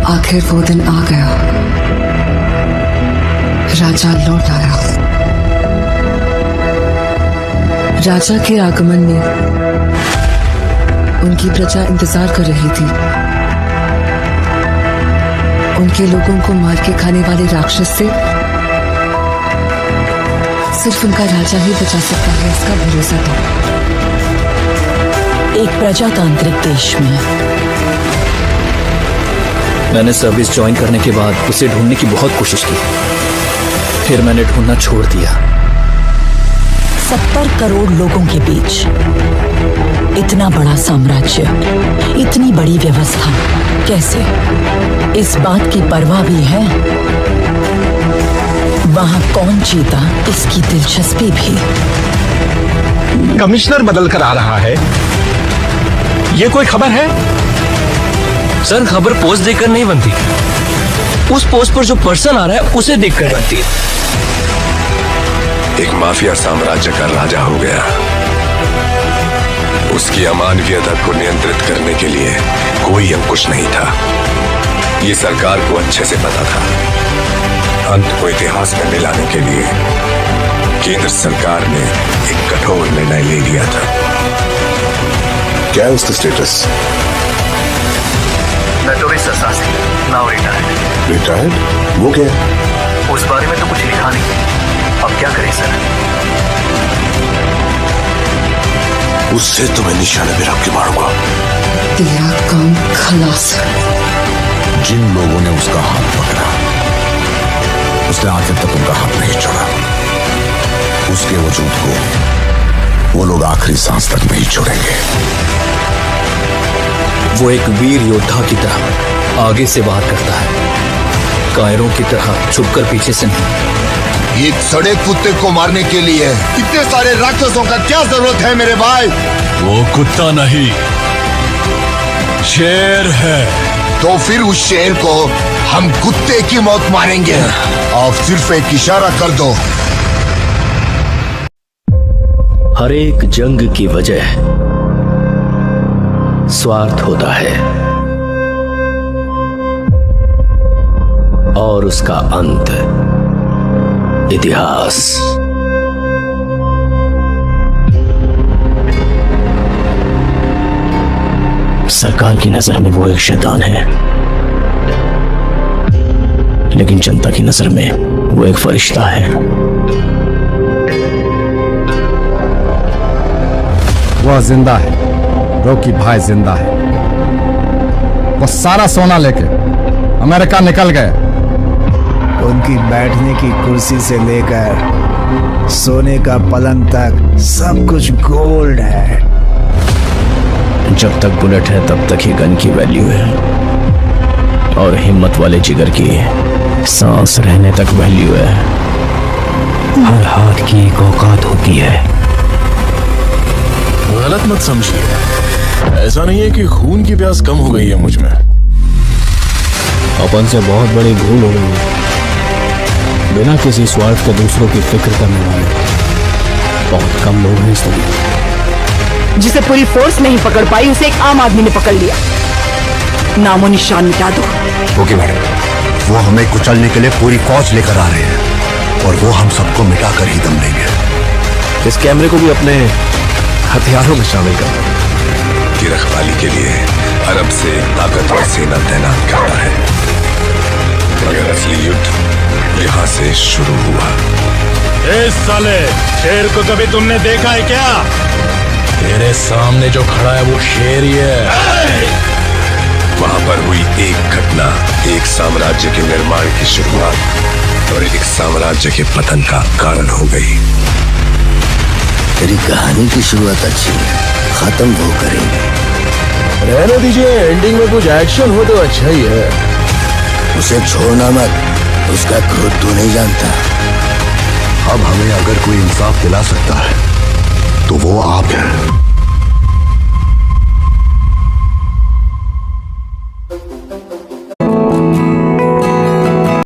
आखिर वो दिन आ गया। राजा लौट आया। राजा के आगमन में उनकी प्रजा इंतजार कर रही थी। उनके लोगों को मार के खाने वाले राक्षस से सिर्फ उनका राजा ही बचा सकता है, इसका भरोसा था। एक प्रजातांत्रिक देश में मैंने सर्विस ज्वाइन करने के बाद उसे ढूंढने की बहुत कोशिश की, फिर मैंने ढूंढना छोड़ दिया। 70 करोड़ लोगों के बीच इतना बड़ा साम्राज्य, इतनी बड़ी व्यवस्था, कैसे? इस बात की परवाह भी है वहां कौन जीता, इसकी दिलचस्पी भी। कमिश्नर बदल कर आ रहा है, ये कोई खबर है? सर, खबर पोस्ट देखकर नहीं बनती, उस पोस्ट पर जो पर्सन आ रहा है उसे देखकर बनती है। एक माफिया साम्राज्य का राजा हो गया। उसकी अमानवीयता को नियंत्रित करने के लिए कोई अंकुश नहीं था। ये सरकार को अच्छे से पता था। अंत को इतिहास में मिलाने के लिए केंद्र सरकार ने एक कठोर निर्णय ले लिया था। क्या है उसका status? Notorious assassin, now retired. Retired? वो क्या है? उस बारे में तो कुछ लिखा नहीं। अब क्या करें सर? उससे तो मैं निशाने पे रख के मारूंगा। तेरा काम खलास है। जिन लोगों ने उसका हाथ पकड़ा, उसने आखिर तक उनका हाथ नहीं छोड़ा। उसके वजूद को वो लोग आखिरी सांस तक नहीं छोड़ेंगे। वो एक वीर योद्धा की तरह आगे से वार करता है, कायरों की तरह छुपकर पीछे से नहीं। एक सड़े कुत्ते को मारने के लिए इतने सारे राक्षसों का क्या जरूरत है मेरे भाई? वो कुत्ता नहीं, शेर है। तो फिर उस शेर को हम कुत्ते की मौत मारेंगे। आप सिर्फ एक इशारा कर दो। हर एक जंग की वजह स्वार्थ होता है और उसका अंत इतिहास। सरकार की नजर में वो एक शैतान है, लेकिन जनता की नजर में वो एक फरिश्ता है। वह जिंदा है, रॉकी भाई जिंदा है। वो सारा सोना लेके अमेरिका निकल गए। उनकी बैठने की कुर्सी से लेकर सोने का पलंग तक सब कुछ गोल्ड है। जब तक बुलेट है तब तक ही गन की वैल्यू है, और हिम्मत वाले जिगर की सांस रहने तक वैल्यू है। हर हाथ की एक औकात होती है। गलत मत समझिए, ऐसा नहीं है कि खून की प्यास कम हो गई है मुझ में। अपन से बहुत बड़ी भूल हो गई है। बिना किसी स्वार्थ के दूसरों की फिक्र करने वाले बहुत कम लोग हैं इस दुनिया। जिसे पूरी फोर्स नहीं पकड़ पाई, उसे एक आम आदमी ने पकड़ लिया। नामो निशान मिटा दो। ओके मैडम, वो हमें कुचलने के लिए पूरी फौज लेकर आ रहे हैं, और वो हम सबको मिटाकर ही दम देंगे। इस कैमरे को भी अपने हथियारों में शामिल कर दो। की रखवाली के लिए अरब से ताकतवर सेना तैनात करता है, मगर असली युद्ध यहाँ से शुरू हुआ। इस साले शेर को कभी तुमने देखा है क्या? तेरे सामने जो खड़ा है वो शेर ही है। वहां पर हुई एक घटना एक साम्राज्य के निर्माण की शुरुआत और एक साम्राज्य के पतन का कारण हो गई। तेरी कहानी की शुरुआत अच्छी है, खत्म वो करेंगे। रहने दीजिए, एंडिंग में कुछ एक्शन हो तो अच्छा ही है। उसे छोड़ना मत, उसका क्रोध तू नहीं जानता। अब हमें अगर कोई इंसाफ दिला सकता है तो वो आप हैं।